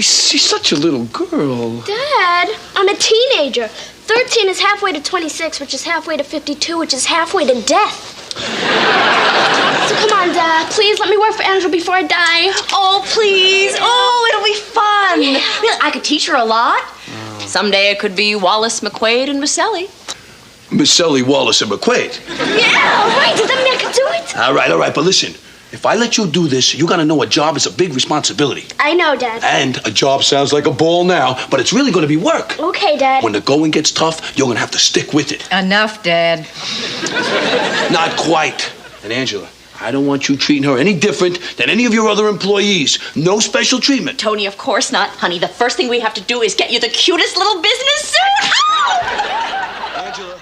She's such a little girl. Dad, I'm a teenager. 13 is halfway to 26, which is halfway to 52, which is halfway to death. So come on, Dad. Please let me work for Angela before I die. Oh, please. Oh, it'll be fun. Yeah. Really, I could teach her a lot. Someday it could be Wallace, McQuaid, and Micelli. Micelli, Wallace, and McQuaid. Yeah, all right. Does that mean I can do it? All right. But listen, if I let you do this, you gotta know a job is a big responsibility. I know, Dad. And a job sounds like a ball now, but it's really gonna be work. Okay, Dad. When the going gets tough, you're gonna have to stick with it. Enough, Dad. Not quite. And Angela, I don't want you treating her any different than any of your other employees. No special treatment. Tony, of course not. Honey, the first thing we have to do is get you the cutest little business suit. Oh! Angela.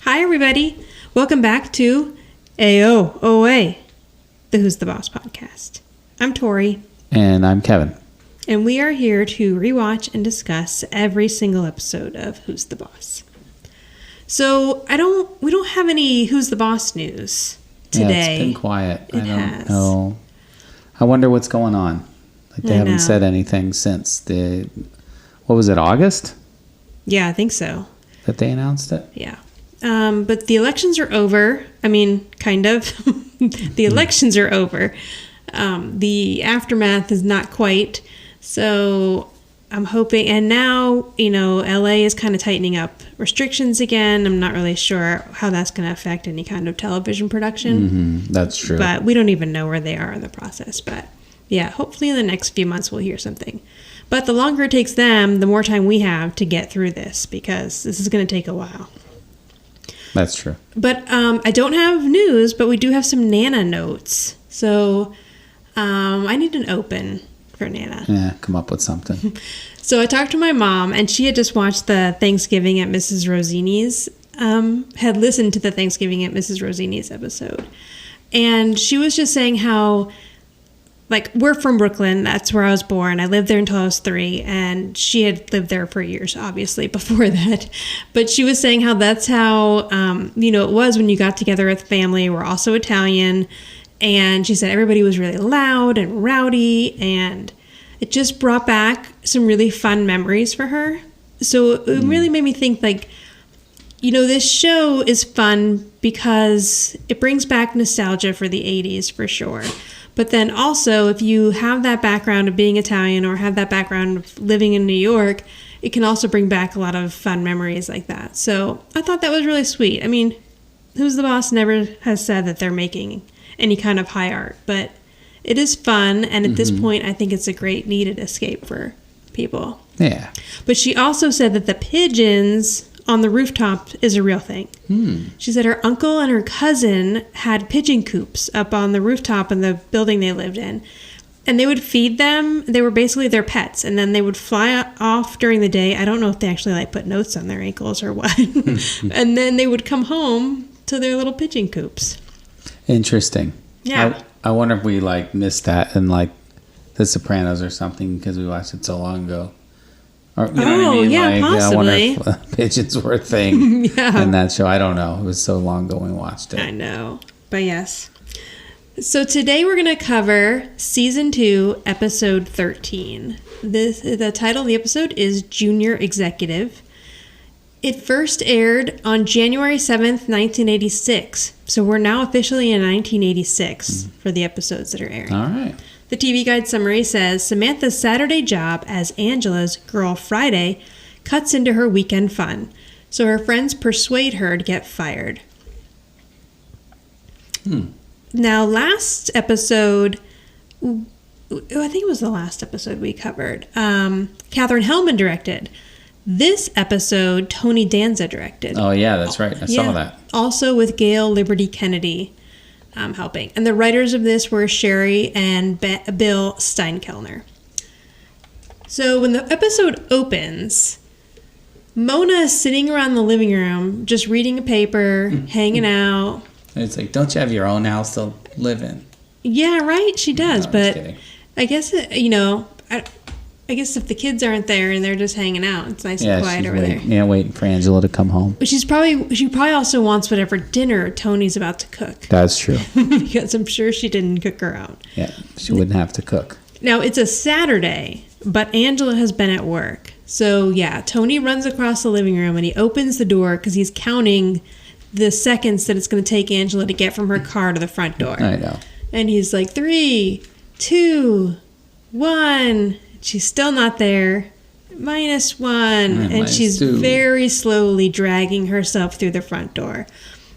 Hi, everybody. Welcome back to AOOA, the Who's the Boss podcast. I'm Tori. And I'm Kevin. And we are here to rewatch and discuss every single episode of Who's the Boss. So we don't have any Who's the Boss news today. Yeah, it's been quiet. I don't know. I wonder what's going on. Like they haven't said anything since what was it, August? Yeah, I think so. That they announced it? Yeah. But the elections are over. I mean, kind of. The elections are over. The aftermath is not quite. So I'm hoping, and now, LA is kind of tightening up restrictions again. I'm not really sure how that's going to affect any kind of television production. Mm-hmm. That's true. But we don't even know where they are in the process. But yeah, hopefully in the next few months we'll hear something. But the longer it takes them, the more time we have to get through this, because this is going to take a while. That's true. But I don't have news, but we do have some Nana notes. So I need an open for Nana. Yeah, come up with something. So I talked to my mom, and she had just watched the Thanksgiving at Mrs. Rosini's, had listened to the Thanksgiving at Mrs. Rosini's episode. And she was just saying how, like, we're from Brooklyn. That's where I was born. I lived there until I was 3, and she had lived there for years, obviously, before that. But she was saying how that's how, it was when you got together with family. We're also Italian. And she said everybody was really loud and rowdy, and it just brought back some really fun memories for her. So it really made me think, like, this show is fun because it brings back nostalgia for the 80s for sure. But then also, if you have that background of being Italian or have that background of living in New York, it can also bring back a lot of fun memories like that. So I thought that was really sweet. I mean, Who's the Boss never has said that they're making any kind of high art, but it is fun, and at this point I think it's a great needed escape for people. Yeah. But she also said that the pigeons on the rooftop is a real thing. She said her uncle and her cousin had pigeon coops up on the rooftop in the building they lived in, and they would feed them. They were basically their pets, and then they would fly off during the day. I don't know if they actually put notes on their ankles or what. And then they would come home to their little pigeon coops. Interesting. Yeah. I wonder if we missed that in The Sopranos or something because we watched it so long ago. Or, what I mean? Yeah, possibly. I wonder if pigeons were a thing Yeah. in that show. I don't know. It was so long ago when we watched it. I know. But yes. So today we're going to cover Season 2, Episode 13. The title of the episode is Junior Executive. It first aired on January 7th, 1986. So we're now officially in 1986 for the episodes that are airing. All right. The TV Guide summary says, Samantha's Saturday job as Angela's Girl Friday cuts into her weekend fun. So her friends persuade her to get fired. Now, last episode, I think it was the last episode we covered, Katherine Hellman directed. This episode, Tony Danza directed. Oh, yeah, that's right. I saw that. Also with Gail Liberty Kennedy helping. And the writers of this were Sherry and Bill Steinkellner. So when the episode opens, Mona is sitting around the living room, just reading a paper, hanging out. It's like, don't you have your own house to live in? Yeah, right, she does. No, but I guess, I guess if the kids aren't there and they're just hanging out, it's nice and quiet over there. Yeah, waiting for Angela to come home. But she probably also wants whatever dinner Tony's about to cook. That's true. Because I'm sure she didn't cook her out. Yeah, she wouldn't have to cook. Now, it's a Saturday, but Angela has been at work. So, yeah, Tony runs across the living room and he opens the door because he's counting the seconds that it's going to take Angela to get from her car to the front door. I know. And he's like, 3, 2, 1. She's still not there. -1. And she's -2. very slowly dragging herself through the front door.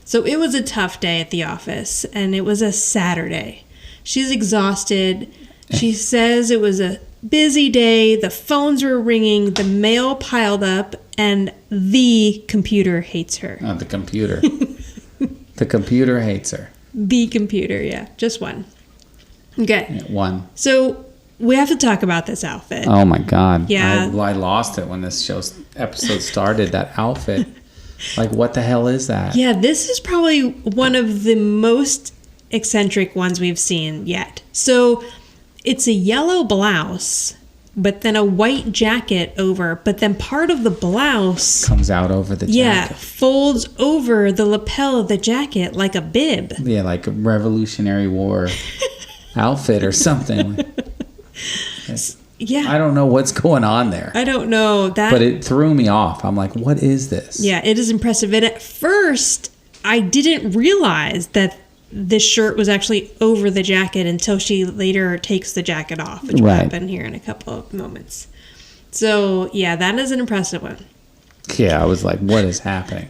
So it was a tough day at the office, and it was a Saturday. She's exhausted. She says it was a busy day. The phones were ringing. The mail piled up, and the computer hates her. Oh, the computer. The computer hates her. The computer, yeah. Just one. Okay. Yeah, one. So we have to talk about this outfit. Oh, my God. Yeah. I lost it when this episode started, that outfit. Like, what the hell is that? Yeah, this is probably one of the most eccentric ones we've seen yet. So it's a yellow blouse, but then a white jacket over, but then part of the blouse Comes out over the jacket. folds over the lapel of the jacket like a bib. Yeah, like a Revolutionary War outfit or something. Yeah. I don't know what's going on there. I don't know that. But it threw me off. I'm like, what is this? Yeah, it is impressive. And at first, I didn't realize that this shirt was actually over the jacket until she later takes the jacket off, which will happen here in a couple of moments. So, yeah, that is an impressive one. Yeah, I was like, what is happening?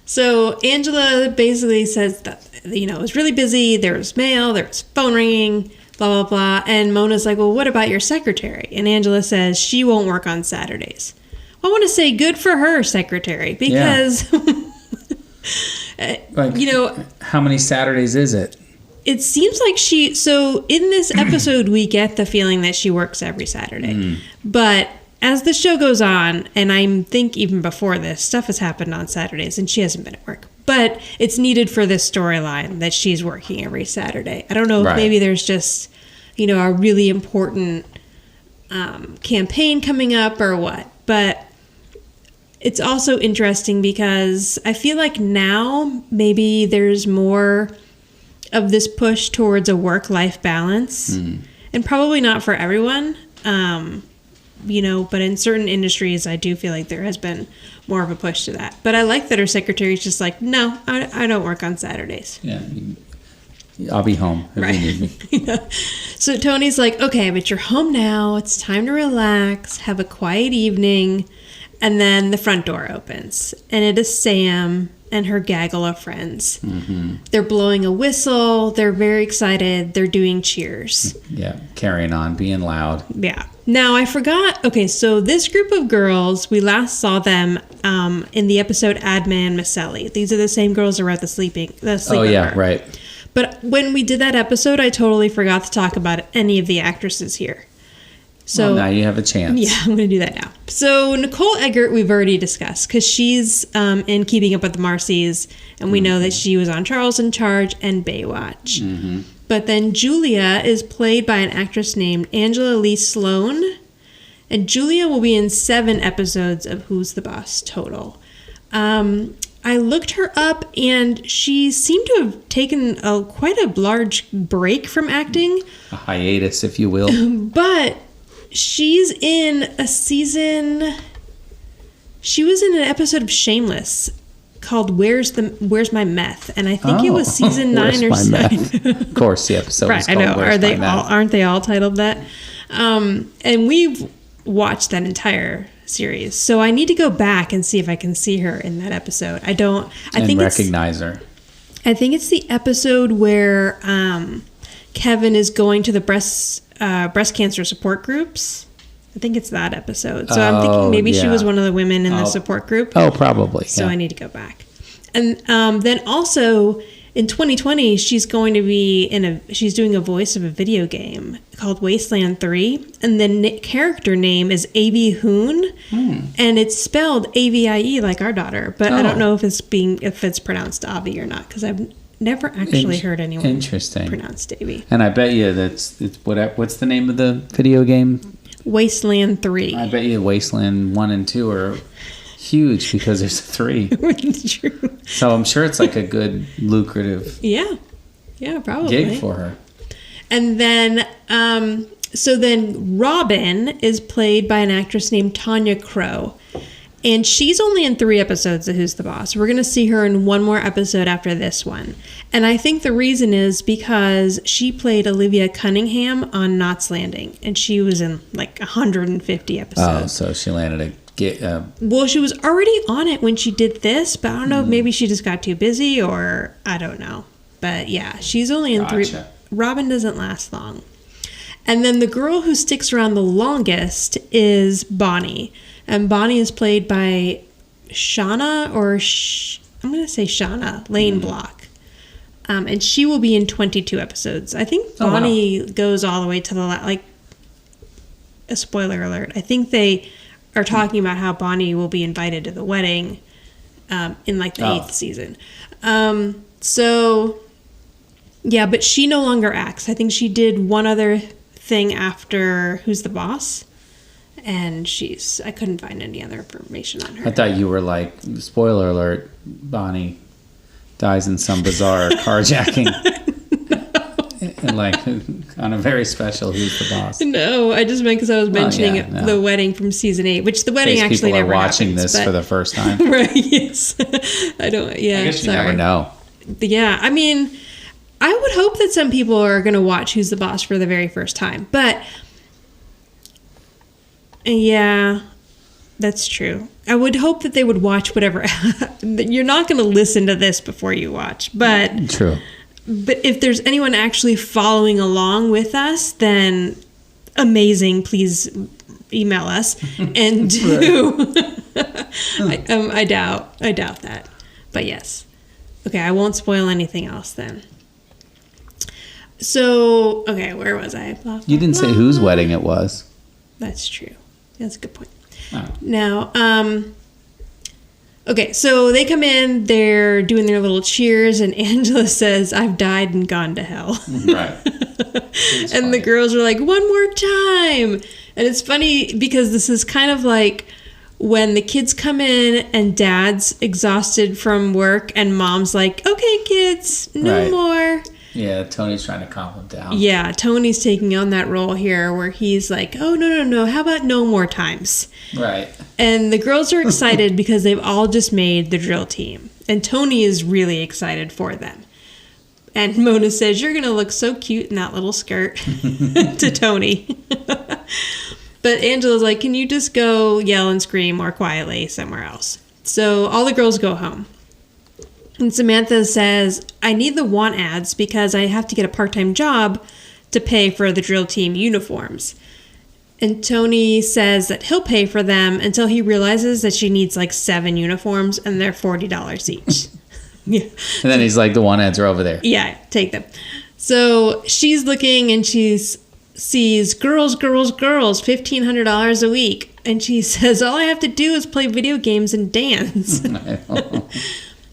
So Angela basically says that, it was really busy. There was mail, there was phone ringing, blah, blah, blah. And Mona's like, well, what about your secretary? And Angela says she won't work on Saturdays. I want to say good for her, secretary, because, how many Saturdays is it? It seems like so in this episode, we get the feeling that she works every Saturday. But as the show goes on, and I think even before this, stuff has happened on Saturdays, and she hasn't been at work. But it's needed for this storyline that she's working every Saturday. I don't know if maybe there's just, a really important campaign coming up or what. But it's also interesting because I feel like now maybe there's more of this push towards a work-life balance. And probably not for everyone. But in certain industries, I do feel like there has been more of a push to that. But I like that her secretary is just like, no, I don't work on Saturdays. Yeah, I'll be home if you need me. So Tony's like, okay, but you're home now. It's time to relax, have a quiet evening. And then the front door opens, and it is Sam and her gaggle of friends. They're blowing a whistle. They're very excited. They're doing cheers. Yeah, carrying on, being loud. Yeah. Now, I forgot. Okay, so this group of girls, we last saw them in the episode Admin and Micelli. These are the same girls who were at the sleepover. Oh, yeah, right. But when we did that episode, I totally forgot to talk about any of the actresses here. So now you have a chance. Yeah, I'm going to do that now. So Nicole Eggert, we've already discussed because she's in Keeping Up with the Marcies, and we know that she was on Charles in Charge and Baywatch. But then Julia is played by an actress named Angela Lee Sloan, and Julia will be in 7 episodes of Who's the Boss total. I looked her up, and she seemed to have taken quite a large break from acting. A hiatus, if you will. But she's in a season. She was in an episode of Shameless called "Where's My Meth," and I think it was season 9 or 9. Of course, the episode. Right, I know. Aren't they all titled that? And we've watched that entire series, so I need to go back and see if I can see her in that episode. I think recognize her. I think it's the episode where Kevin is going to the breast cancer support groups. I think it's that episode. So I'm thinking maybe she was one of the women in the support group. Oh, probably. So I need to go back. And then also in 2020, she's going to be she's doing a voice of a video game called Wasteland 3. And the character name is Avi Hoon. And it's spelled Avie like our daughter. But I don't know if it's pronounced Avi or not, because I've never actually heard anyone pronounced Avi. And I bet you what's the name of the video game? Wasteland 3. I bet you Wasteland 1 and 2 are huge because there's a 3. True. So I'm sure it's like a good, lucrative yeah, probably gig for her. And then So then Robin is played by an actress named Tanya Crow. And she's only in 3 episodes of Who's the Boss. We're going to see her in 1 more episode after this one. And I think the reason is because she played Olivia Cunningham on Knots Landing. And she was in like 150 episodes. Oh, so she landed well, she was already on it when she did this. But I don't know if maybe she just got too busy or I don't know. But yeah, she's only in 3. Robin doesn't last long. And then the girl who sticks around the longest is Bonnie. And Bonnie is played by Shauna, I'm going to say Shauna Lane Block. And she will be in 22 episodes. I think Bonnie goes all the way to the like a spoiler alert. I think they are talking about how Bonnie will be invited to the wedding in like the 8th season. So yeah, but she no longer acts. I think she did one other thing after Who's the Boss. And I couldn't find any other information on her. I thought you were like, spoiler alert, Bonnie dies in some bizarre carjacking. And like, on a very special Who's the Boss. No, I just meant because I was mentioning the wedding from season 8, which the wedding actually never happens. People are watching this for the first time. Right, yes. I guess you never know. Yeah, I mean, I would hope that some people are going to watch Who's the Boss for the very first time. But yeah, that's true. I would hope that they would watch whatever. You're not going to listen to this before you watch, but true. But if there's anyone actually following along with us, then amazing. Please email us and do. I doubt that, but yes. Okay, I won't spoil anything else then. So okay, where was I? Blah, blah, you didn't say whose wedding it was. That's true. That's a good point. Oh. Now, okay, so they come in, they're doing their little cheers, and Angela says, "I've died and gone to hell." Right. And funny. The girls are like, "One more time." And it's funny because this is kind of like when the kids come in and dad's exhausted from work and mom's like, "Okay, kids, no more." Yeah, Tony's trying to calm him down. Yeah, Tony's taking on that role here where he's like, "Oh, no, how about no more times?" Right. And the girls are excited because they've all just made the drill team. And Tony is really excited for them. And Mona says, "You're going to look so cute in that little skirt," to Tony. But Angela's like, "Can you just go yell and scream more quietly somewhere else?" So all the girls go home. And Samantha says, "I need the want ads because I have to get a part-time job to pay for the drill team uniforms." And Tony says that he'll pay for them until he realizes that she needs like 7 uniforms and they're $40 each. Yeah. And then he's like, "The want ads are over there." Yeah, take them. So she's looking and she sees girls, $1,500 a week. And she says, "All I have to do is play video games and dance."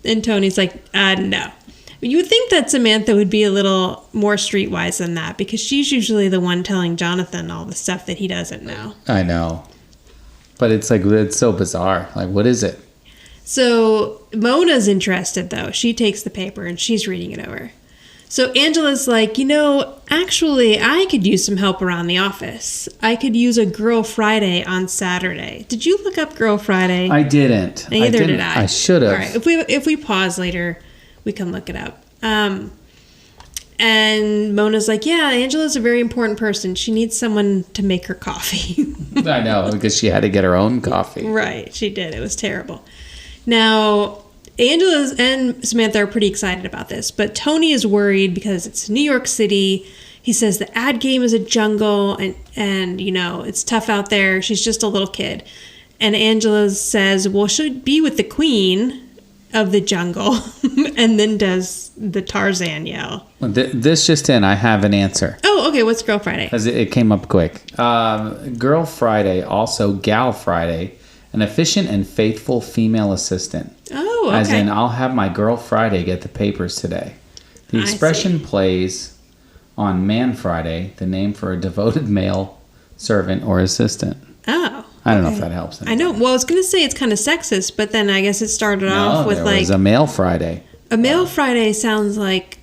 And Tony's like, no. You would think that Samantha would be a little more streetwise than that because she's usually the one telling Jonathan all the stuff that he doesn't know. I know. But it's like, it's so bizarre. Like, what is it? So Mona's interested, though. She takes the paper and she's reading it over. So Angela's like, actually, I could use some help around the office. I could use a Girl Friday on Saturday. Did you look up Girl Friday? I didn't. Neither did I. I should have. All right. If we pause later, we can look it up. And Mona's like, "Yeah, Angela's a very important person. She needs someone to make her coffee." I know, because she had to get her own coffee. Right, she did. It was terrible. Now, Angela and Samantha are pretty excited about this, but Tony is worried because it's New York City. He says the ad game is a jungle and it's tough out there. She's just a little kid. And Angela says, "Well, she'll be with the queen of the jungle," and then does the Tarzan yell. This just in, I have an answer. Oh, okay. What's Girl Friday? Because it came up quick. Girl Friday, also Gal Friday, an efficient and faithful female assistant. Oh, okay. As in, I'll have my Girl Friday get the papers today. The expression plays on Man Friday, the name for a devoted male servant or assistant. Oh. I don't know if that helps anybody. I know. Well, I was going to say it's kind of sexist, but then I guess it started off with there was a Male Friday. A Male Friday sounds like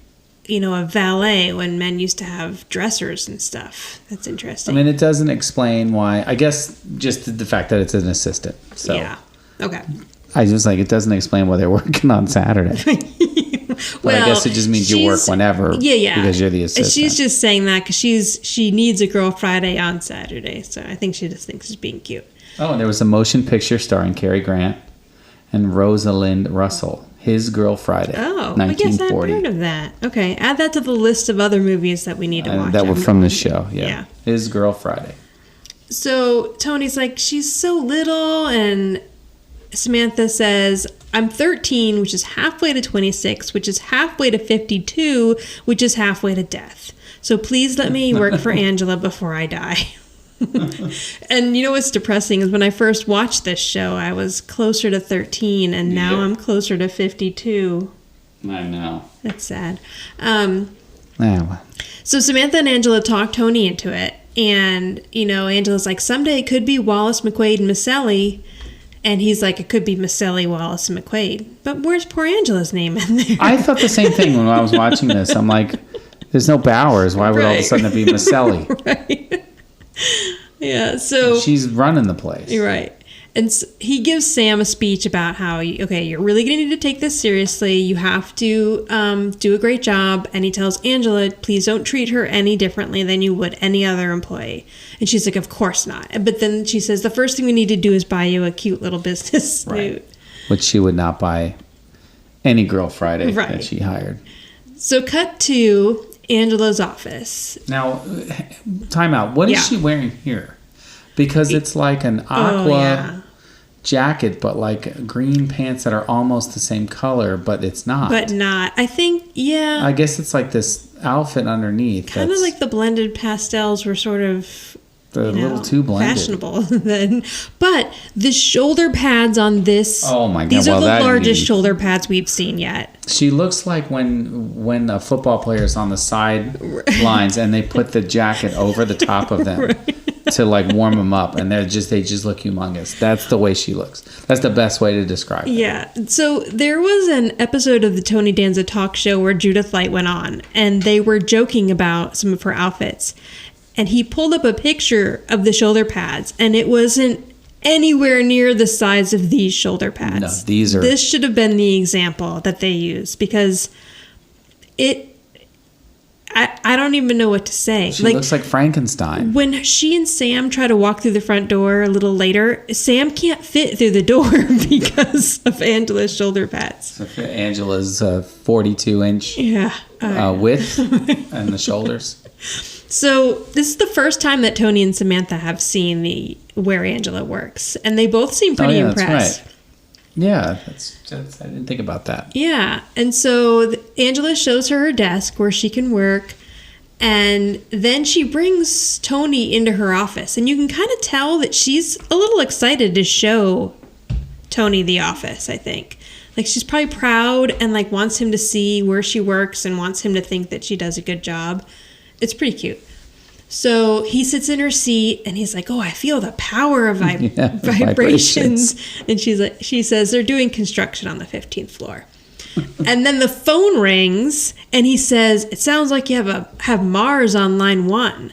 a valet when men used to have dressers and stuff. That's interesting. I mean, it doesn't explain why. I guess just the fact that it's an assistant. So yeah. Okay. I just it doesn't explain why they're working on Saturday. Well, I guess it just means you work whenever. Yeah. Because you're the assistant. She's just saying that because she needs a girl Friday on Saturday. So I think she just thinks she's being cute. Oh, and there was a motion picture starring Cary Grant and Rosalind Russell. His Girl Friday. Oh, 1940. I guess I've heard of that. Okay, add that to the list of other movies that we need to watch. That were from the show. Yeah. His Girl Friday. So Tony's like, she's so little, and Samantha says, I'm 13, which is halfway to 26, which is halfway to 52, which is halfway to death. So please let me work for Angela before I die. And you know what's depressing is when I first watched this show, I was closer to 13, and now I'm closer to 52. I know. That's sad. Yeah. So Samantha and Angela talk Tony into it. And, Angela's like, someday it could be Wallace, McQuaid, and Micelli. And he's like, it could be Micelli, Wallace, and McQuaid. But where's poor Angela's name in there? I thought the same thing when I was watching this. I'm like, there's no Bowers. Why would all of a sudden it be Micelli? Right. Yeah, so... She's running the place. You're right. And so he gives Sam a speech about how, you're really going to need to take this seriously. You have to do a great job. And he tells Angela, please don't treat her any differently than you would any other employee. And she's like, of course not. But then she says, the first thing we need to do is buy you a cute little business suit. Right. Which she would not buy any Girl Friday that she hired. So cut to Angela's office. Now, time out. What is she wearing here? Because it's like an aqua jacket, but like green pants that are almost the same color, but it's not. I think, I guess it's like this outfit underneath. Kind of like the blended pastels were sort of a little too blended. Fashionable then. But the shoulder pads on this, oh my God, these are the largest shoulder pads we've seen yet. She looks like when a football player is on the sidelines and they put the jacket over the top of them. Right. To like warm them up, and they just look humongous. That's the way she looks. That's the best way to describe it. Yeah. So there was an episode of the Tony Danza talk show where Judith Light went on, and they were joking about some of her outfits. And he pulled up a picture of the shoulder pads, and it wasn't anywhere near the size of these shoulder pads. No, these are. This should have been the example that they used because I don't even know what to say. She looks like Frankenstein. When she and Sam try to walk through the front door a little later, Sam can't fit through the door because of Angela's shoulder pads. So Angela's 42-inch width and the shoulders. So this is the first time that Tony and Samantha have seen where Angela works, and they both seem pretty impressed. That's right. Yeah, I didn't think about that. Yeah, and so Angela shows her desk where she can work, and then she brings Tony into her office, and you can kind of tell that she's a little excited to show Tony the office, I think. Like, she's probably proud and, like, wants him to see where she works and wants him to think that she does a good job. It's pretty cute. So he sits in her seat and he's like, oh, I feel the power of vibrations. And she says they're doing construction on the 15th floor. And then the phone rings and he says, it sounds like you have Mars on line 1.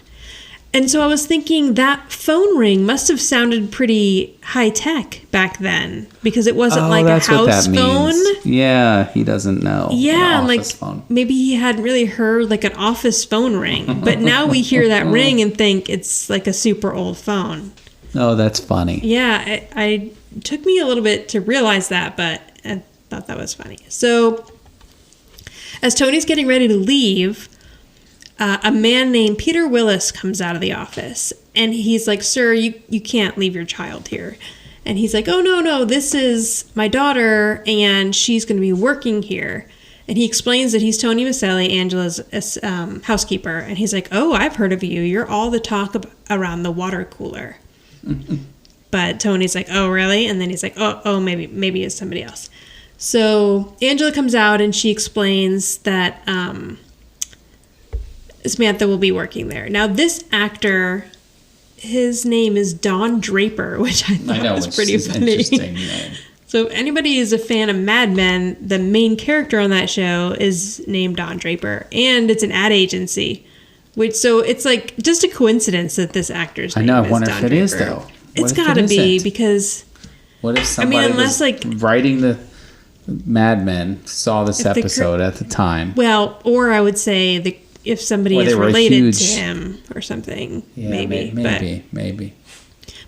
And so I was thinking that phone ring must have sounded pretty high tech back then because it wasn't like a house phone. Yeah, he doesn't know. Yeah, like phone. Maybe he hadn't really heard like an office phone ring. But now we hear that ring and think it's like a super old phone. Oh, that's funny. Yeah, it took me a little bit to realize that, but I thought that was funny. So as Tony's getting ready to leave, a man named Peter Willis comes out of the office, and he's like, sir, you can't leave your child here. And he's like, oh, no, this is my daughter, and she's going to be working here. And he explains that he's Tony Micelli, Angela's housekeeper. And he's like, oh, I've heard of you. You're all the talk around the water cooler. But Tony's like, oh, really? And then he's like, oh, maybe it's somebody else. So Angela comes out, and she explains that Samantha will be working there. Now, this actor, his name is Don Draper, which I thought was pretty funny. Interesting name. So if anybody is a fan of Mad Men, the main character on that show is named Don Draper, and it's an ad agency. So it's like just a coincidence that this actor's name is Don Draper. I wonder if it is, though. It's got to be, because... What if somebody writing the Mad Men saw this episode at the time? Well, or I would say if somebody is related to him or something, maybe.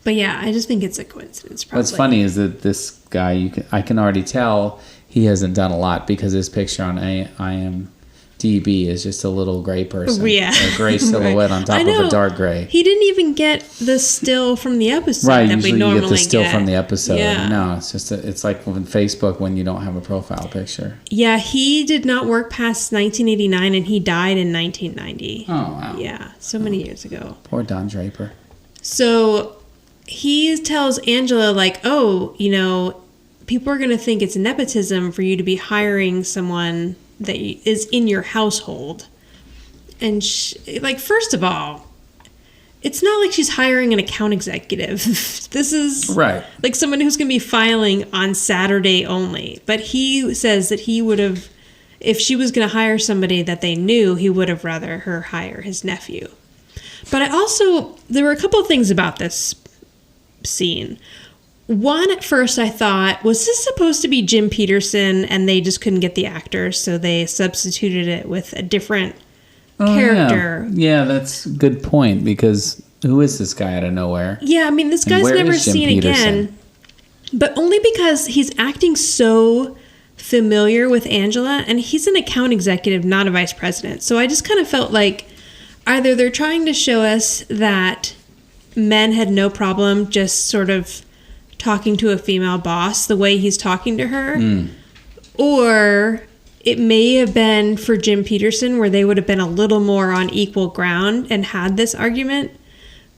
But yeah, I just think it's a coincidence, probably. What's funny is that this guy, I can already tell he hasn't done a lot, because his picture on IMDb is just a little gray person. Yeah. A gray silhouette on top of a dark gray. He didn't even get the still from the episode that we normally you get the still from the episode. Yeah. No, it's just it's like on Facebook when you don't have a profile picture. Yeah, he did not work past 1989, and he died in 1990. Oh, wow. Yeah, so many years ago. Poor Don Draper. So he tells Angela, like, oh, people are going to think it's nepotism for you to be hiring someone that is in your household. And first of all, it's not like she's hiring an account executive. This is right, like someone who's going to be filing on Saturday only. But he says that he would have, if she was going to hire somebody that they knew, he would have rather her hire his nephew. But there were a couple of things about this scene. One, at first I thought, was this supposed to be Jim Peterson and they just couldn't get the actors, so they substituted it with a different character? Yeah, that's a good point, because who is this guy out of nowhere? Yeah, I mean, this guy's never seen again, but only because he's acting so familiar with Angela, and he's an account executive, not a vice president. So I just kind of felt like either they're trying to show us that men had no problem just sort of talking to a female boss the way he's talking to her, or it may have been for Jim Peterson where they would have been a little more on equal ground and had this argument.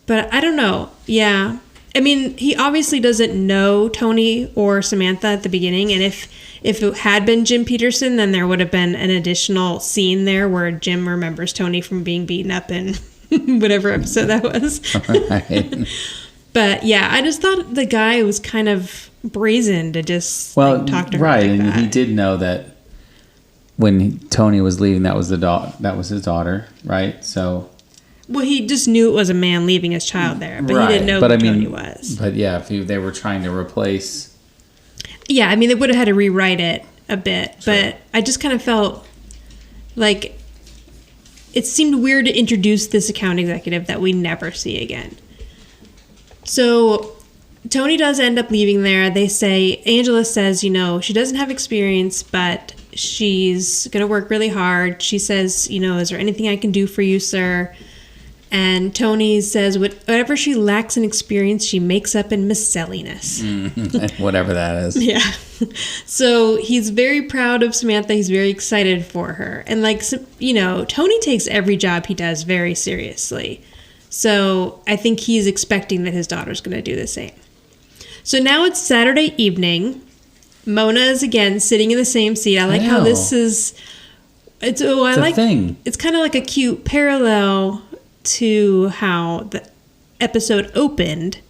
But I don't know. Yeah. I mean, he obviously doesn't know Tony or Samantha at the beginning, and if it had been Jim Peterson, then there would have been an additional scene there where Jim remembers Tony from being beaten up in whatever episode that was. Right. But yeah, I just thought the guy was kind of brazen to just talk to her. Right, like and that. he did know that when Tony was leaving, that was his daughter, right? So, well, he just knew it was a man leaving his child there, but he didn't know who Tony was. But yeah, if they were trying to replace, yeah, I mean, they would have had to rewrite it a bit, sure. But I just kind of felt like it seemed weird to introduce this account executive that we never see again. So Tony does end up leaving there. They say, Angela says, she doesn't have experience, but she's going to work really hard. She says, is there anything I can do for you, sir? And Tony says, whatever she lacks in experience, she makes up in Micelliness. Whatever that is. Yeah. So he's very proud of Samantha. He's very excited for her. And Tony takes every job he does very seriously. So I think he's expecting that his daughter's going to do the same. So now it's Saturday evening. Mona is again sitting in the same seat. I like how this is. It's a thing. It's kind of like a cute parallel to how the episode opened.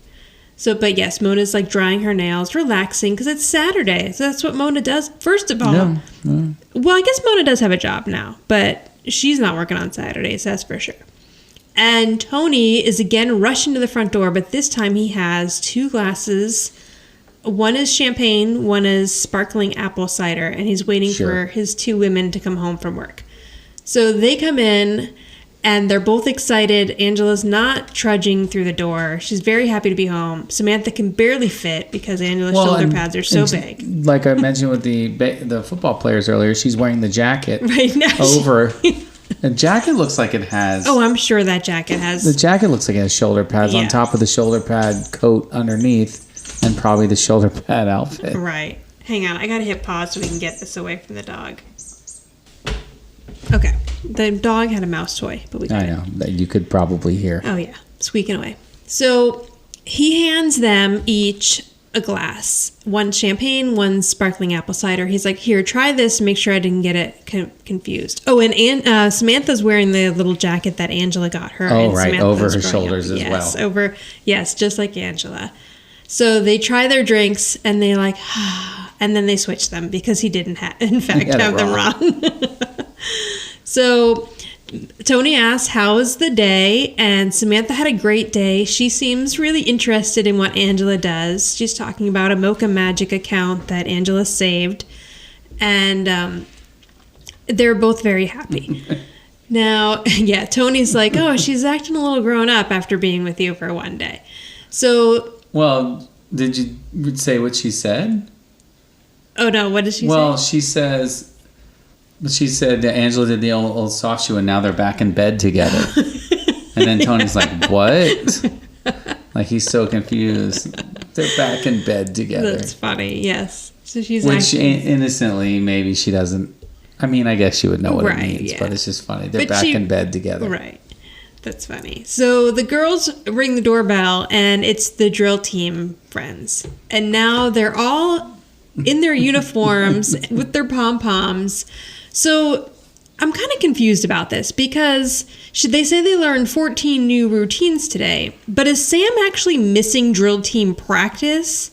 So, but yes, Mona's like drying her nails, relaxing because it's Saturday. So that's what Mona does. First of all, well, I guess Mona does have a job now, but she's not working on Saturdays. That's for sure. And Tony is again rushing to the front door, but this time he has 2 glasses. One is champagne, one is sparkling apple cider, and he's waiting for his 2 women to come home from work. So they come in, and they're both excited. Angela's not trudging through the door. She's very happy to be home. Samantha can barely fit because Angela's shoulder pads are so big. Like I mentioned with the football players earlier, she's wearing the jacket right now over... The jacket looks like it has... Oh, I'm sure that jacket has... The jacket looks like it has shoulder pads on top of the shoulder pad coat underneath, and probably the shoulder pad outfit. Right. Hang on, I gotta hit pause so we can get this away from the dog. Okay. The dog had a mouse toy, but we got I know, that you could probably hear. Oh, yeah. Squeaking away. So he hands them each a glass. One champagne, one sparkling apple cider. He's like, here, try this. Make sure I didn't get it confused. Oh, and Samantha's wearing the little jacket that Angela got her. Oh, and right. Samantha's over her shoulders as well. Yes, just like Angela. So they try their drinks and they like, and then they switch them because he didn't in fact have them wrong. So Tony asks, how was the day? And Samantha had a great day. She seems really interested in what Angela does. She's talking about a Mocha Magic account that Angela saved. And they're both very happy. Now, yeah, Tony's like, oh, she's acting a little grown up after being with you for one day. So... Well, did you say what she said? Oh, no, what did she say? Well, she said that Angela did the old soft shoe and now they're back in bed together. And then Tony's like, what? Like, he's so confused. They're back in bed together. That's funny, yes. So she's Which innocently, maybe she doesn't. I mean, I guess she would know what it means, but it's just funny. They're back in bed together. Right. That's funny. So the girls ring the doorbell, and it's the drill team friends. And now they're all in their uniforms with their pom-poms. So I'm kind of confused about this because they say they learned 14 new routines today. But is Sam actually missing drill team practice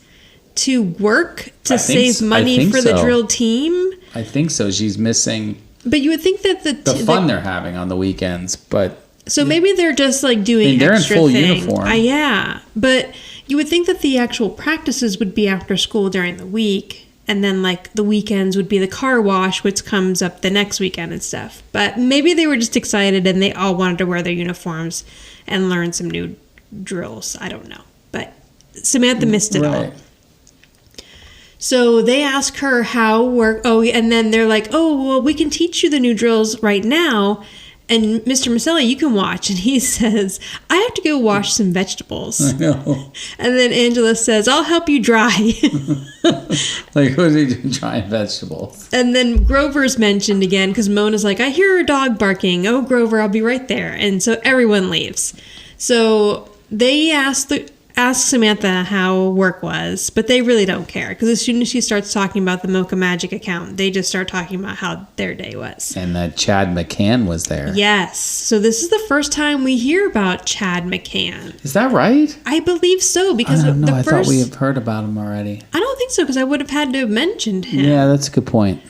to work to save money for the drill team? I think so. She's missing. But you would think that the fun they're having on the weekends, but so maybe they're just like doing. They're extra in full thing. uniform. Yeah, but you would think that the actual practices would be after school during the week, and then like the weekends would be the car wash, which comes up the next weekend and stuff. But maybe they were just excited and they all wanted to wear their uniforms and learn some new drills. I don't know, but Samantha missed it all. So they ask her how work. Oh, and then they're like, "Oh, well, we can teach you the new drills right now." And Mr. Micelli, you can watch. And he says, "I have to go wash some vegetables." I know. And then Angela says, "I'll help you dry." Like, what are you doing drying vegetables? And then Grover's mentioned again because Mona's like, "I hear a dog barking. Oh, Grover, I'll be right there." And so everyone leaves. So they ask Samantha how work was, but they really don't care because as soon as she starts talking about the Mocha Magic account, they just start talking about how their day was. And that Chad McCann was there. Yes. So this is the first time we hear about Chad McCann. Is that right? I believe so because I thought we have heard about him already. I don't think so because I would have had to have mentioned him. Yeah, that's a good point.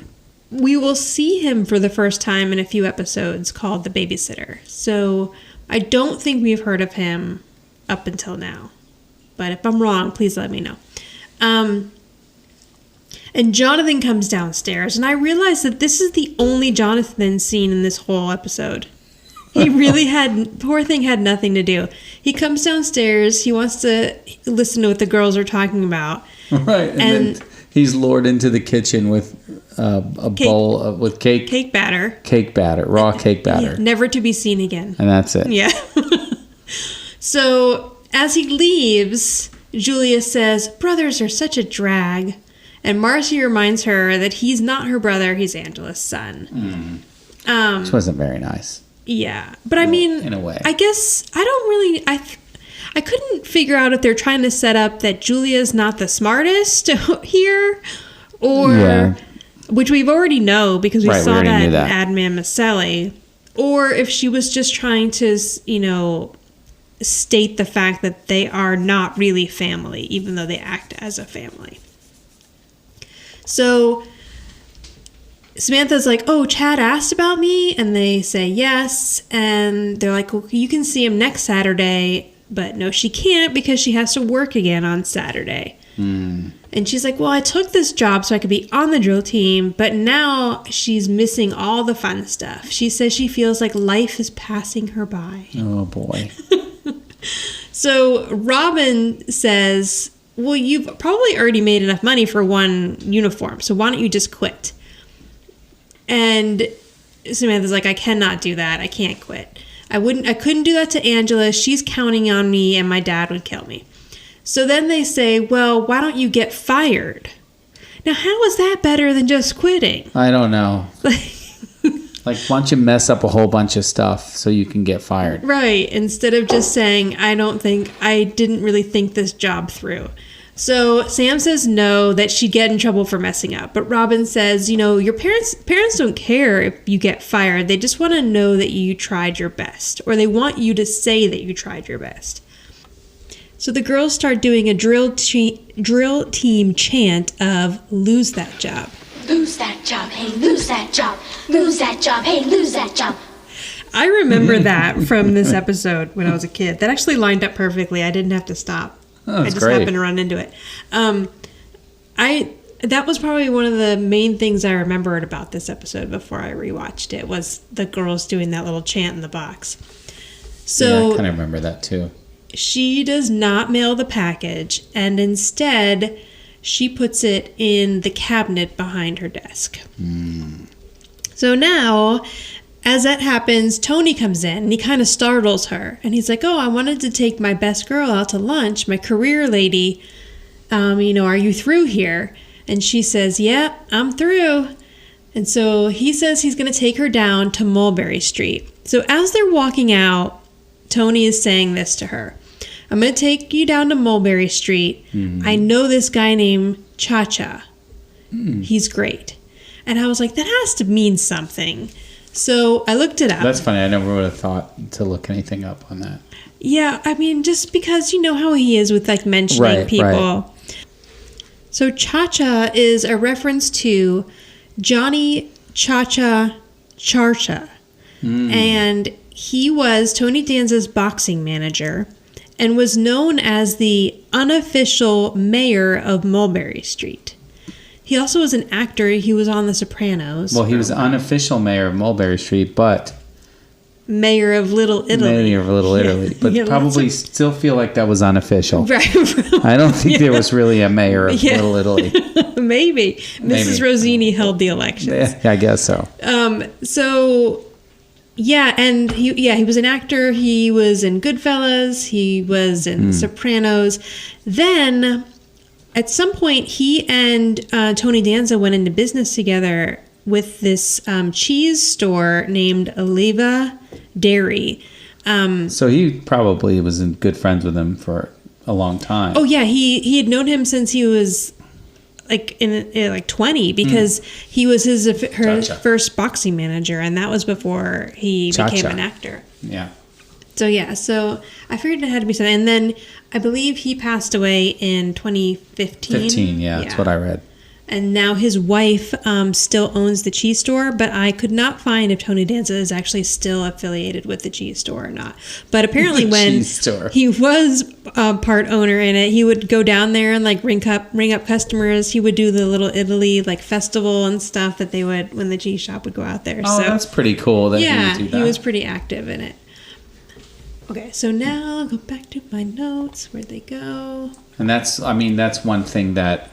We will see him for the first time in a few episodes called The Babysitter. So I don't think we've heard of him up until now. But if I'm wrong, please let me know. And Jonathan comes downstairs, and I realize that this is the only Jonathan scene in this whole episode. He really poor thing had nothing to do. He comes downstairs, he wants to listen to what the girls are talking about. Right, and then he's lured into the kitchen with a bowl with cake. Cake batter. Cake batter, raw cake batter. Yeah, never to be seen again. And that's it. Yeah. So as he leaves, Julia says, "Brothers are such a drag." And Marcy reminds her that he's not her brother, he's Angela's son. Which wasn't very nice. Yeah. But I mean, in a way. I guess I don't really... I couldn't figure out if they're trying to set up that Julia's not the smartest here, or... Which we've already know because we saw that in Admin Micelli. Or if she was just trying to, state the fact that they are not really family, even though they act as a family. So Samantha's like, "Oh, Chad asked about me," and they say yes, and they're like, "Well, you can see him next Saturday," but no, she can't because she has to work again on Saturday. And she's like, "Well, I took this job so I could be on the drill team, but now she's missing all the fun stuff." She says she feels like life is passing her by. Oh, boy. So Robin says, "Well, you've probably already made enough money for one uniform, so why don't you just quit?" And Samantha's like, "I cannot do that. I can't quit. I couldn't do that to Angela. She's counting on me and my dad would kill me." So then they say, "Well, why don't you get fired?" Now, how is that better than just quitting? I don't know. Like, why don't you mess up a whole bunch of stuff so you can get fired? Right. Instead of just saying, I didn't really think this job through. So Sam says no, that she'd get in trouble for messing up. But Robin says, your parents don't care if you get fired. They just want to know that you tried your best. Or they want you to say that you tried your best. So the girls start doing a drill team chant of "Lose that job." Lose that job, hey, lose that job. Lose that job, hey, lose that job. I remember that from this episode when I was a kid. That actually lined up perfectly. I didn't have to stop. Oh, I just great. happened to run into it. That was probably one of the main things I remembered about this episode before I rewatched it, was the girls doing that little chant in the box. So yeah, I kind of remember that too. She does not mail the package, and instead she puts it in the cabinet behind her desk. So now, as that happens, Tony comes in and he kind of startles her. And he's like, "Oh, I wanted to take my best girl out to lunch, my career lady. Are you through here?" And she says, "Yeah, I'm through." And so he says he's going to take her down to Mulberry Street. So as they're walking out, Tony is saying this to her. "I'm going to take you down to Mulberry Street. I know this guy named Cha-Cha. He's great." And I was like, that has to mean something. So I looked it up. That's funny. I never would have thought to look anything up on that. Yeah, I mean, just because you know how he is with like mentioning people. Right. So Cha-Cha is a reference to Johnny Cha-Cha Charcha. And he was Tony Danza's boxing manager and was known as the unofficial mayor of Mulberry Street. He also was an actor. He was on The Sopranos. Well, he was unofficial mayor of Mulberry Street, but mayor of Little Italy. Mayor of Little Italy. But Yeah, probably still feel like that was unofficial. Right. I don't think there was really a mayor of Little Italy. Maybe. Mrs. Rosini held the elections. Yeah, I guess so. So, yeah, and he was an actor. He was in Goodfellas. He was in The Sopranos. Then, at some point, he and Tony Danza went into business together with this cheese store named Oliva Dairy. So he probably was in good friends with him for a long time. Oh yeah, he had known him since he was like in 20 because he was her first boxing manager, and that was before he became an actor. Yeah. So I figured it had to be something. And then I believe he passed away in 2015. That's what I read. And now his wife still owns the cheese store, but I could not find if Tony Danza is actually still affiliated with the cheese store or not. But apparently when he was part owner in it, he would go down there and like ring up customers. He would do the Little Italy like festival and stuff that they would when the cheese shop would go out there. Oh, so that's pretty cool that he would do that. He was pretty active in it. Okay, so now I'll go back to my notes. Where'd they go? And that's one thing that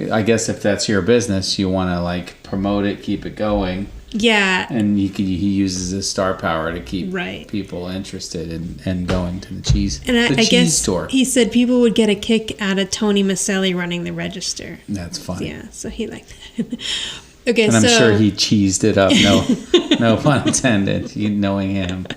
I guess if that's your business, you want to like promote it, keep it going. Yeah. And he uses his star power to keep people interested and going to the cheese store. He said people would get a kick out of Tony Micelli running the register. That's funny. Yeah, so he liked that. Okay, and I'm sure he cheesed it up. No pun intended. Knowing him.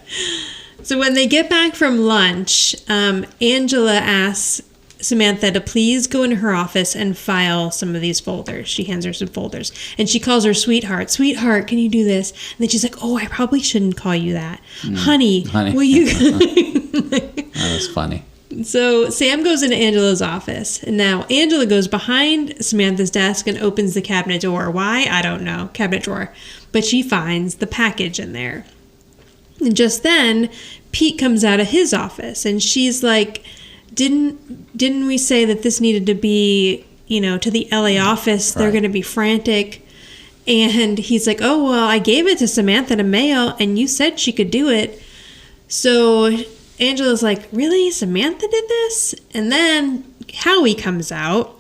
So when they get back from lunch, Angela asks Samantha to please go into her office and file some of these folders. She hands her some folders. And she calls her sweetheart. Sweetheart, can you do this? And then she's like, oh, I probably shouldn't call you that. Honey, will you... That was funny. So Sam goes into Angela's office. And now Angela goes behind Samantha's desk and opens the cabinet door. Why? I don't know. Cabinet drawer. But she finds the package in there. And just then, Pete comes out of his office. And she's like... Didn't we say that this needed to be, to the LA office? They're going to be frantic. And he's like, oh, well, I gave it to Samantha to mail, and you said she could do it. So Angela's like, really? Samantha did this? And then Howie comes out,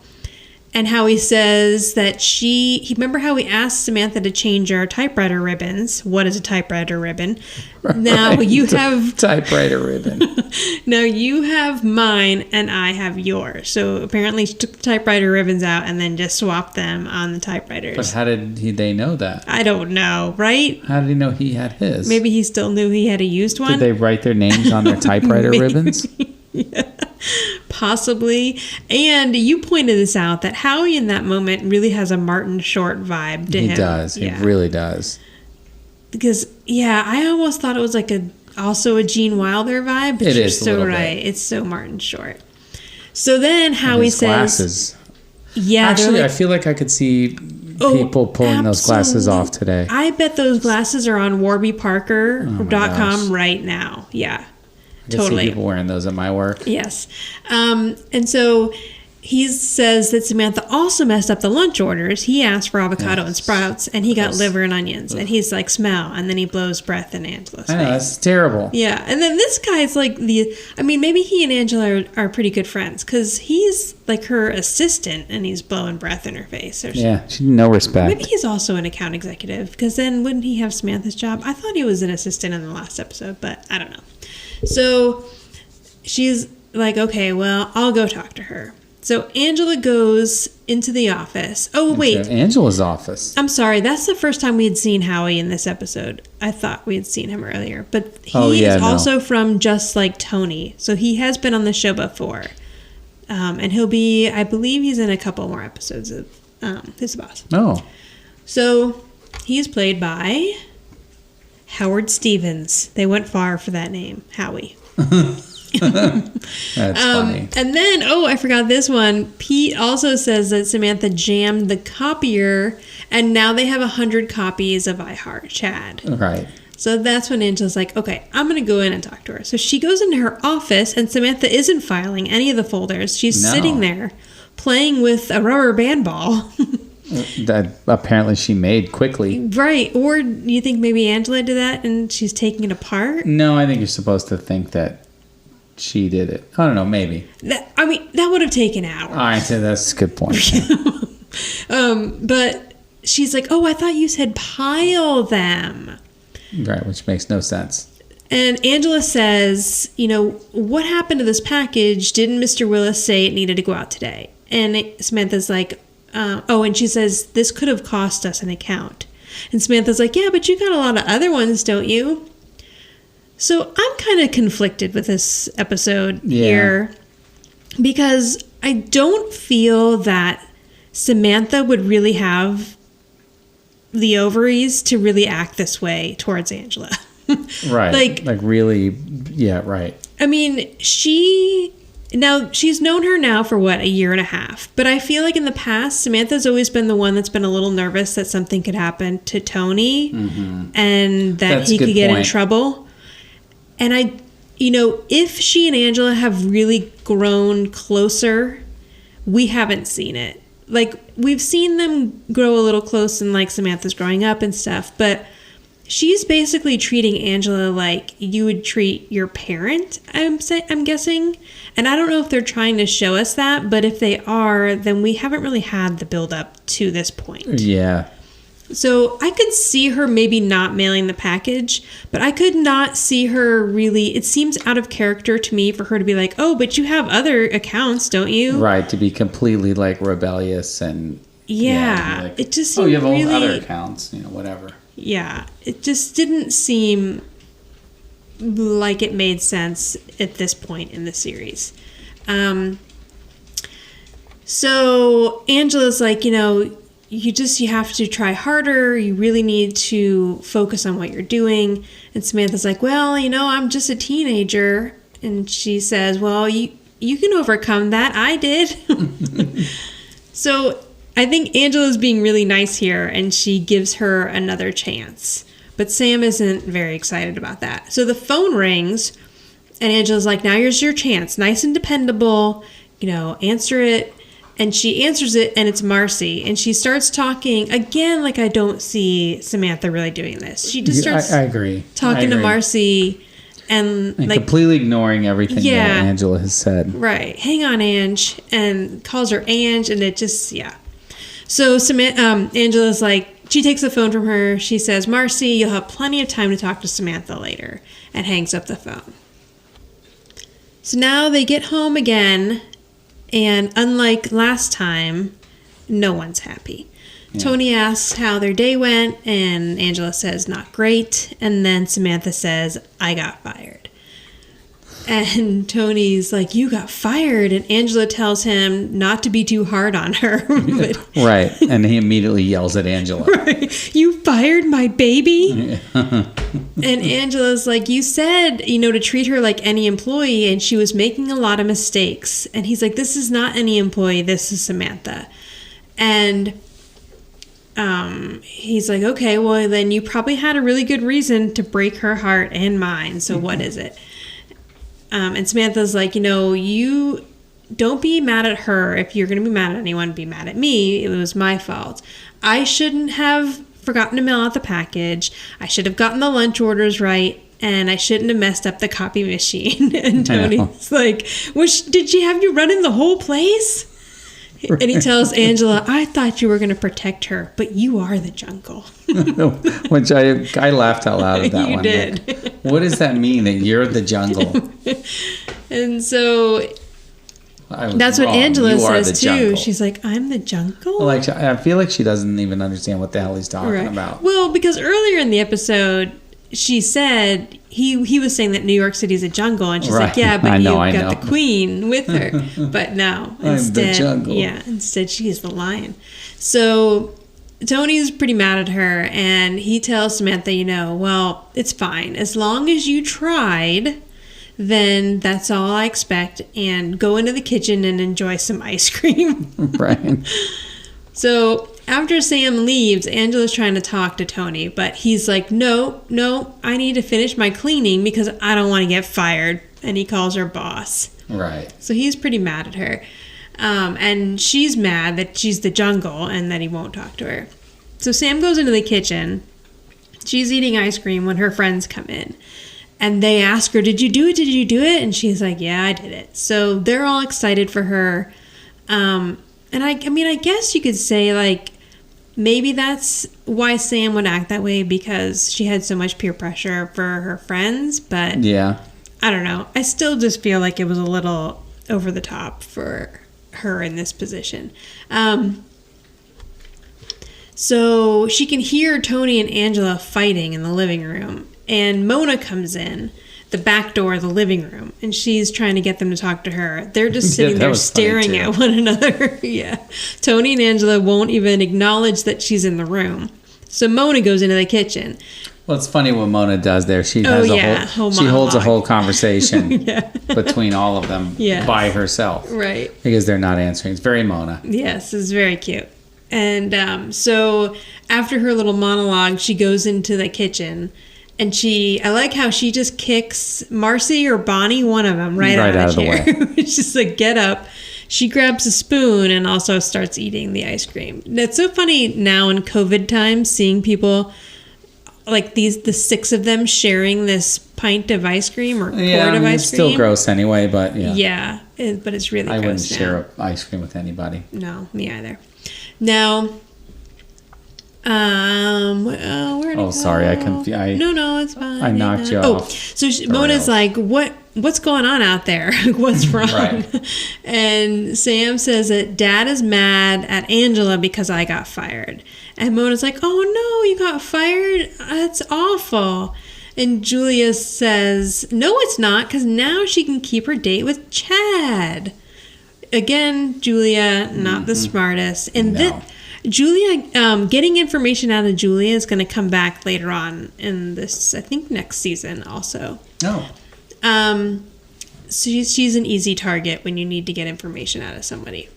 and Howie says that remember how we asked Samantha to change our typewriter ribbons? What is a typewriter ribbon? Now you have... Typewriter ribbon. Now you have mine and I have yours. So apparently she took the typewriter ribbons out and then just swapped them on the typewriters. But how did they know that? I don't know, right? How did he know he had his? Maybe he still knew he had a used one. Did they write their names on their typewriter ribbons? Yeah, possibly. And you pointed this out, that Howie in that moment really has a Martin Short vibe to him. He does. Yeah. He really does. Because, I almost thought it was like a also a Gene Wilder vibe, but you're so right. It's so Martin Short. So then Howie says... glasses. Yeah. Actually, I feel like I could see people pulling those glasses off today. I bet those glasses are on warbyparker.com right now. Yeah. I can see people wearing those at my work. Yes. And so he says that Samantha also messed up the lunch orders. He asked for avocado and sprouts, and he got liver and onions. And he's like, smell. And then he blows breath in Angela's face. I know, that's terrible. Yeah. And then this guy's like maybe he and Angela are pretty good friends because he's like her assistant and he's blowing breath in her face. Yeah, no respect. Maybe he's also an account executive because then wouldn't he have Samantha's job? I thought he was an assistant in the last episode, but I don't know. So she's like, okay, well, I'll go talk to her. So Angela goes into the office. Oh, wait. Angela's office. I'm sorry. That's the first time we had seen Howie in this episode. I thought we had seen him earlier. But he is also from Just Like Tony. So he has been on the show before. And he'll be, I believe he's in a couple more episodes of Who's the Boss. Oh. So he's played by Howard Stevens. They went far for that name, Howie. That's funny. And then, I forgot this one. Pete also says that Samantha jammed the copier, and now they have 100 copies of I Heart Chad. Right. So that's when Angela's like, okay, I'm going to go in and talk to her. So she goes into her office, and Samantha isn't filing any of the folders. She's sitting there playing with a rubber band ball. That apparently she made quickly. Right. Or you think maybe Angela did that and she's taking it apart? No, I think you're supposed to think that she did it. I don't know, maybe. That would have taken hours. All right, so that's a good point. But she's like, I thought you said pile them. Right, which makes no sense. And Angela says, what happened to this package? Didn't Mr. Willis say it needed to go out today? And Samantha's like, and she says, this could have cost us an account. And Samantha's like, yeah, but you got a lot of other ones, don't you? So I'm kind of conflicted with this episode here because I don't feel that Samantha would really have the ovaries to really act this way towards Angela. Right. Like really, yeah, right. I mean, she's known her now for a year and a half. But I feel like in the past, Samantha's always been the one that's been a little nervous that something could happen to Tony and that he could get in trouble. And if she and Angela have really grown closer, we haven't seen it. Like, we've seen them grow a little close and like Samantha's growing up and stuff, but she's basically treating Angela like you would treat your parent, I'm guessing. And I don't know if they're trying to show us that, but if they are, then we haven't really had the build up to this point. Yeah. So I could see her maybe not mailing the package, but I could not see her really. It seems out of character to me for her to be like, but you have other accounts, don't you? Right, to be completely like rebellious and like, it just seemed you have really, other accounts, whatever. Yeah, it just didn't seem like it made sense at this point in the series. So Angela's like, you have to try harder. You really need to focus on what you're doing. And Samantha's like, well, I'm just a teenager. And she says, well, you can overcome that. I did. So I think Angela's being really nice here, and she gives her another chance. But Sam isn't very excited about that. So the phone rings, and Angela's like, now here's your chance. Nice and dependable. Answer it. And she answers it, and it's Marcy. And she starts talking, again, like I don't see Samantha really doing this. She just starts I agree. Talking to Marcy and like completely ignoring everything that Angela has said. Right. Hang on, Ange. And calls her Ange, and it just, So Angela's like, she takes the phone from her. She says, Marcy, you'll have plenty of time to talk to Samantha later. And hangs up the phone. So now they get home again. And unlike last time, no one's happy. Yeah. Tony asks how their day went, and Angela says, not great. And then Samantha says, I got fired. And Tony's like, you got fired. And Angela tells him not to be too hard on her. But, right. And he immediately yells at Angela. Right. You fired my baby? And Angela's like, you said, to treat her like any employee, and she was making a lot of mistakes. And he's like, this is not any employee. This is Samantha. And he's like, okay, well, then you probably had a really good reason to break her heart and mine. So what is it? And Samantha's like, you don't be mad at her. If you're going to be mad at anyone, be mad at me. It was my fault. I shouldn't have forgotten to mail out the package. I should have gotten the lunch orders right. And I shouldn't have messed up the copy machine. And Tony's like, did she have you running the whole place? Right. And he tells Angela, I thought you were going to protect her, but you are the jungle. Which I laughed out loud at that you one. did. Like, what does that mean, that you're the jungle? And so that's what Angela says too. Jungle. She's like, I'm the jungle? Like, I feel like she doesn't even understand what the hell he's talking about. Well, because earlier in the episode, she said he was saying that New York City is a jungle, and she's like, yeah, but you've got the queen with her. But no, instead she's the lion. So Tony's pretty mad at her, and he tells Samantha, well, it's fine. As long as you tried, then that's all I expect, and go into the kitchen and enjoy some ice cream. Right. So after Sam leaves, Angela's trying to talk to Tony, but he's like, no, I need to finish my cleaning because I don't want to get fired. And he calls her boss. Right. So he's pretty mad at her. And she's mad that she's the jungle and that he won't talk to her. So Sam goes into the kitchen. She's eating ice cream when her friends come in. And they ask her, did you do it? Did you do it? And she's like, yeah, I did it. So they're all excited for her. And I guess you could say, like, maybe that's why Sam would act that way, because she had so much peer pressure for her friends. But yeah, I don't know. I still just feel like it was a little over the top for her in this position. So she can hear Tony and Angela fighting in the living room. And Mona comes in the back door of the living room, and she's trying to get them to talk to her. They're just sitting there staring at one another. Yeah. Tony and Angela won't even acknowledge that she's in the room. So Mona goes into the kitchen. Well, it's funny what Mona does there. She has she holds a whole conversation between all of them by herself. Right. Because they're not answering. It's very Mona. Yes, it's very cute. And so after her little monologue, she goes into the kitchen. And I like how she just kicks Marcy or Bonnie, one of them, right out of the chair. It's just like, get up. She grabs a spoon and also starts eating the ice cream. And it's so funny now in COVID times, seeing people like the six of them sharing this pint of ice cream or quart of ice cream. It's still gross anyway, but yeah. Yeah, but it's really gross. I wouldn't share ice cream with anybody. No, me either. Now... where'd it go? Sorry, No, it's fine. I knocked you off. So Mona's like, what's going on out there? What's wrong? Right. And Sam says that Dad is mad at Angela because I got fired. And Mona's like, oh no, you got fired? That's awful. And Julia says, no, it's not, because now she can keep her date with Chad. Again, Julia, not the smartest. And Julia, getting information out of Julia is going to come back later on in this, I think, next season also. Oh. So she's an easy target when you need to get information out of somebody.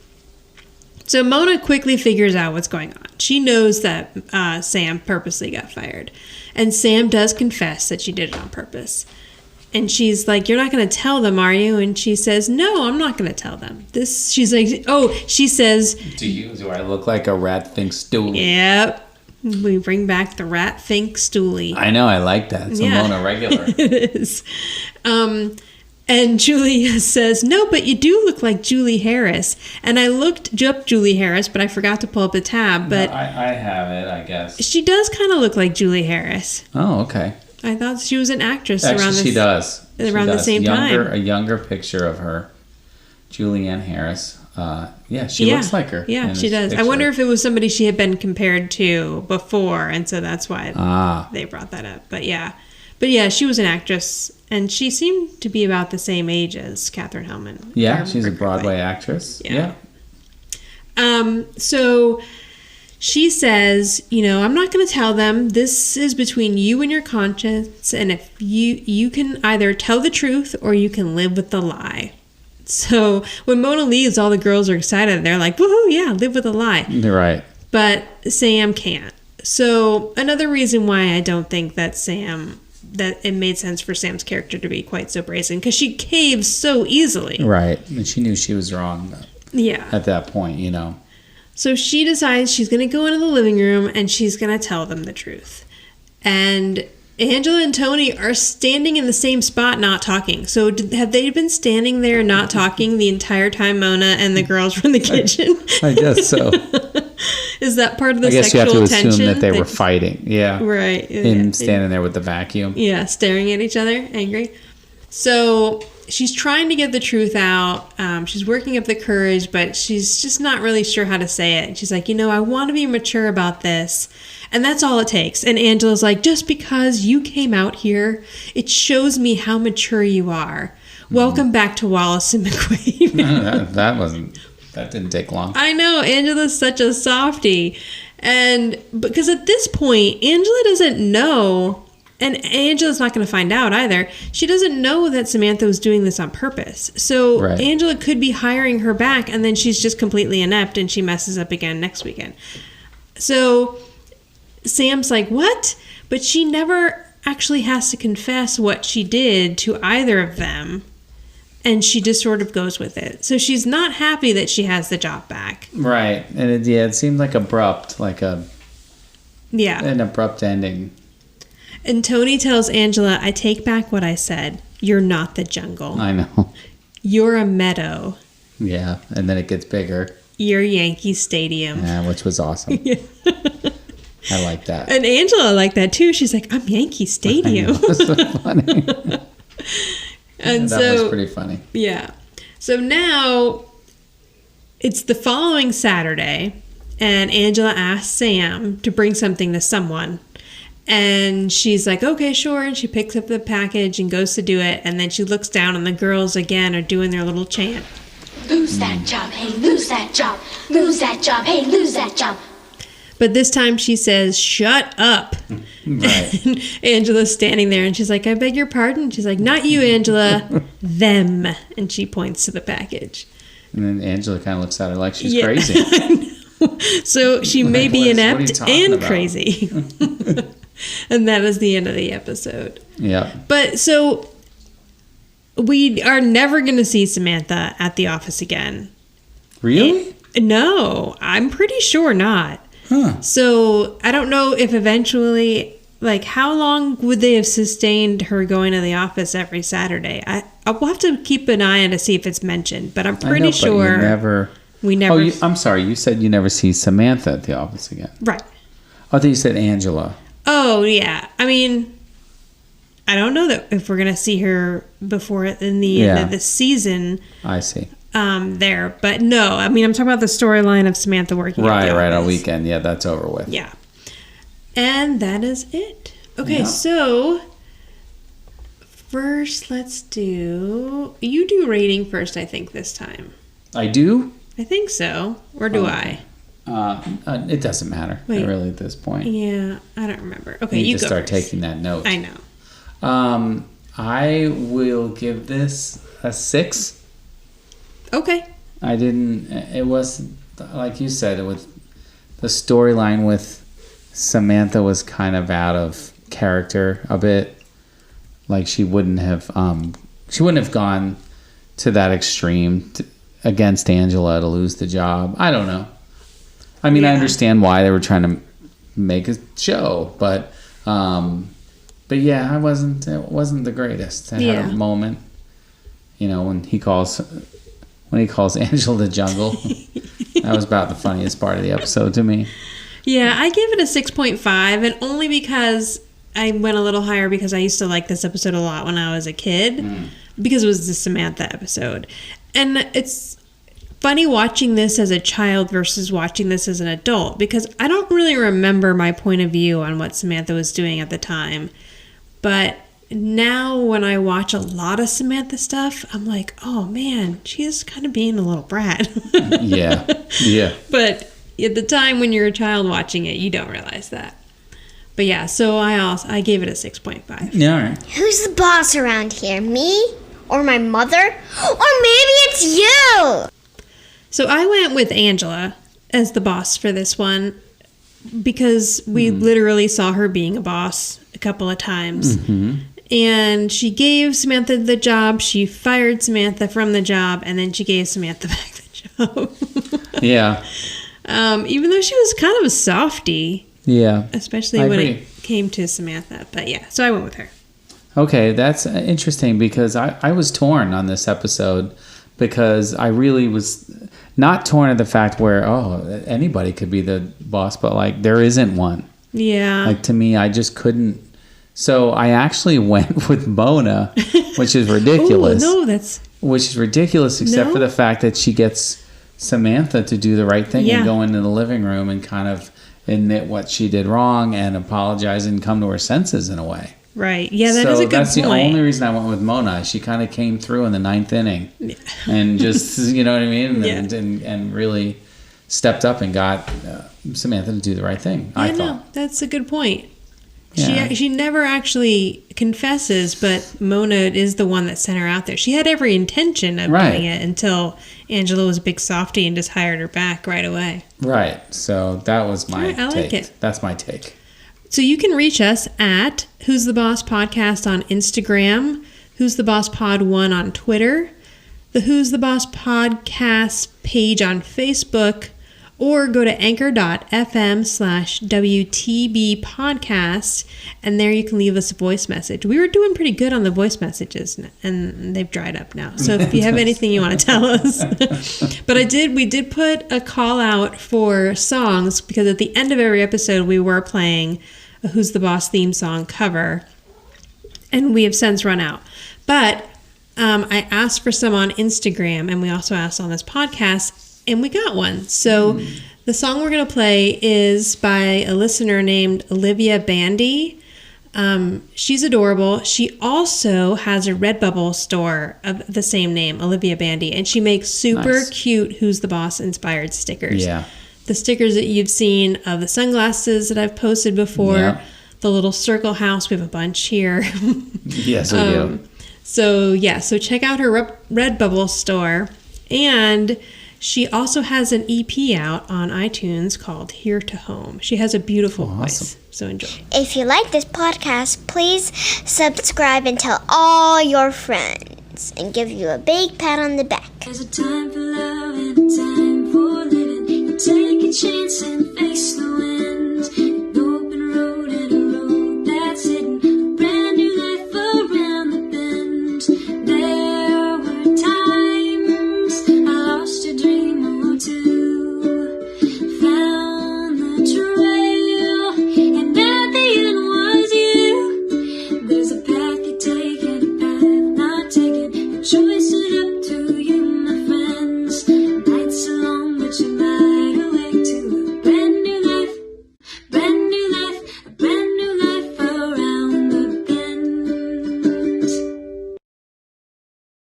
So Mona quickly figures out what's going on. She knows that Sam purposely got fired. And Sam does confess that she did it on purpose. And she's like, you're not going to tell them, are you? And she says, no, I'm not going to tell them. She's like, she says... Do I look like a rat think stoolie? Yep. We bring back the rat think stoolie. I know, I like that. It's a Mona regular. It is. And Julie says, no, but you do look like Julie Harris. And I looked up Julie Harris, but I forgot to pull up the tab. But no, I have it, I guess. She does kind of look like Julie Harris. Oh, okay. I thought she was an actress she does. Around the same time. A younger picture of her, Julianne Harris. She looks like her. Yeah, she does. Picture. I wonder if it was somebody she had been compared to before, and so that's why they brought that up. But yeah. But yeah, she was an actress, and she seemed to be about the same age as Katherine Hellman. Yeah, she's a Broadway actress. Yeah. So she says, I'm not going to tell them. This is between you and your conscience, and if you can either tell the truth or you can live with the lie. So when Mona leaves, all the girls are excited. They're like, woohoo, yeah, live with a lie. Right. But Sam can't. So another reason why I don't think that it made sense for Sam's character to be quite so brazen, because she caves so easily. Right. And she knew she was wrong at that point, So she decides she's going to go into the living room and she's going to tell them the truth. And Angela and Tony are standing in the same spot, not talking. So have they been standing there not talking the entire time Mona and the girls were in the kitchen? I guess so. Is that part of the I guess you sexual have to tension? assume that they were fighting. Yeah. Right. And standing there with the vacuum. Yeah, staring at each other, angry. So she's trying to get the truth out. She's working up the courage, but she's just not really sure how to say it. She's like, I want to be mature about this. And that's all it takes. And Angela's like, just because you came out here, it shows me how mature you are. Welcome back to Wallace and McQueen. That didn't take long. I know. Angela's such a softie. And because at this point, Angela doesn't know, and Angela's not going to find out either. She doesn't know that Samantha was doing this on purpose. So right. Angela could be hiring her back, and then she's just completely inept and she messes up again next weekend. So Sam's like, what? But she never actually has to confess what she did to either of them. And she just sort of goes with it. So she's not happy that she has the job back. Right. And it seemed like abrupt, an abrupt ending. And Tony tells Angela, I take back what I said. You're not the jungle. I know. You're a meadow. Yeah. And then it gets bigger. You're Yankee Stadium. Yeah, which was awesome. Yeah. I like that. And Angela liked that too. She's like, I'm Yankee Stadium. That's so funny. And that was pretty funny. Yeah. So now it's the following Saturday, and Angela asks Sam to bring something to someone. And she's like, okay, sure. And she picks up the package and goes to do it. And then she looks down, and the girls again are doing their little chant. Lose that job, hey, lose that job. Lose that job, hey, lose that job. But this time she says, shut up. Right. And Angela's standing there and she's like, I beg your pardon? She's like, not you, Angela, them. And she points to the package. And then Angela kind of looks at her like she's crazy. I know. So she may be inept and about? crazy. And that is the end of the episode. Yeah. But so we are never going to see Samantha at the office again. Really? No, I'm pretty sure not. Huh. So I don't know if eventually, how long would they have sustained her going to the office every Saturday? I'll have to keep an eye on to see if it's mentioned, but I'm pretty sure we never. Oh, I'm sorry. You said you never see Samantha at the office again. Right. I thought you said Angela. Oh yeah. I mean, I don't know that if we're gonna see her before in the end of the season. I see. There, but no, I mean, I'm talking about the storyline of Samantha working at the office. On weekend. Yeah, that's over with. Yeah. And that is it. Okay, so first you do rating first, I think, this time. I do? I think so. Or do I? It doesn't matter, really, at this point. Yeah, I don't remember. Okay, you go start first. taking that note. I know. I will give this a 6. Okay. It was, like you said, with the storyline with Samantha was kind of out of character a bit. Like she wouldn't have gone to that extreme against Angela to lose the job. I don't know. I mean, I understand why they were trying to make a show, but yeah, it wasn't the greatest. I had a moment, when he calls Angela the jungle. That was about the funniest part of the episode to me. Yeah, I gave it a 6.5, and only because I went a little higher because I used to like this episode a lot when I was a kid, because it was the Samantha episode. And it's funny watching this as a child versus watching this as an adult, because I don't really remember my point of view on what Samantha was doing at the time. But now when I watch a lot of Samantha stuff, I'm like, oh man, she is kind of being a little brat. Yeah. But at the time when you're a child watching it, you don't realize that. But yeah, so I gave it a 6.5. Yeah, all right. Who's the boss around here? Me? Or my mother? Or maybe it's you! So I went with Angela as the boss for this one because we literally saw her being a boss a couple of times. Mm-hmm. And she gave Samantha the job, she fired Samantha from the job, and then she gave Samantha back the job. Yeah. Even though she was kind of a softie. Yeah. Especially when it came to Samantha. But yeah, so I went with her. Okay, that's interesting because I was torn on this episode because I really was not torn at the fact where, anybody could be the boss, but like there isn't one. Yeah. Like to me, I just couldn't. So I actually went with Mona, which is ridiculous. Oh, no, Which is ridiculous except for the fact that she gets Samantha to do the right thing and go into the living room and kind of admit what she did wrong and apologize and come to her senses in a way. Right. Yeah, that is a good point. So that's the only reason I went with Mona. She kind of came through in the 9th inning and just, you know what I mean? And really stepped up and got Samantha to do the right thing, I thought. No, that's a good point. Yeah. She never actually confesses, but Mona is the one that sent her out there. She had every intention of doing it until Angela was a big softie and just hired her back right away. Right. So that was my take. I like it. That's my take. So you can reach us at Who's the Boss Podcast on Instagram, Who's the Boss Pod 1 on Twitter, the Who's the Boss Podcast page on Facebook, or go to anchor.fm/WTB podcast, and there you can leave us a voice message. We were doing pretty good on the voice messages, and they've dried up now. So if you have anything you want to tell us. But we did put a call out for songs, because at the end of every episode, we were playing a Who's the Boss theme song cover, and we have since run out. But I asked for some on Instagram, and we also asked on this podcast, and we got one. So the song we're going to play is by a listener named Olivia Bandy. She's adorable. She also has a Redbubble store of the same name, Olivia Bandy, and she makes super cute Who's the Boss inspired stickers. Yeah. The stickers that you've seen of the sunglasses that I've posted before, the little circle house, we have a bunch here. Yes, we do. So check out her Redbubble store. And she also has an EP out on iTunes called Here to Home. She has a beautiful voice, so enjoy. If you like this podcast, please subscribe and tell all your friends and give you a big pat on the back. There's a time for love and a time for living. You take a chance and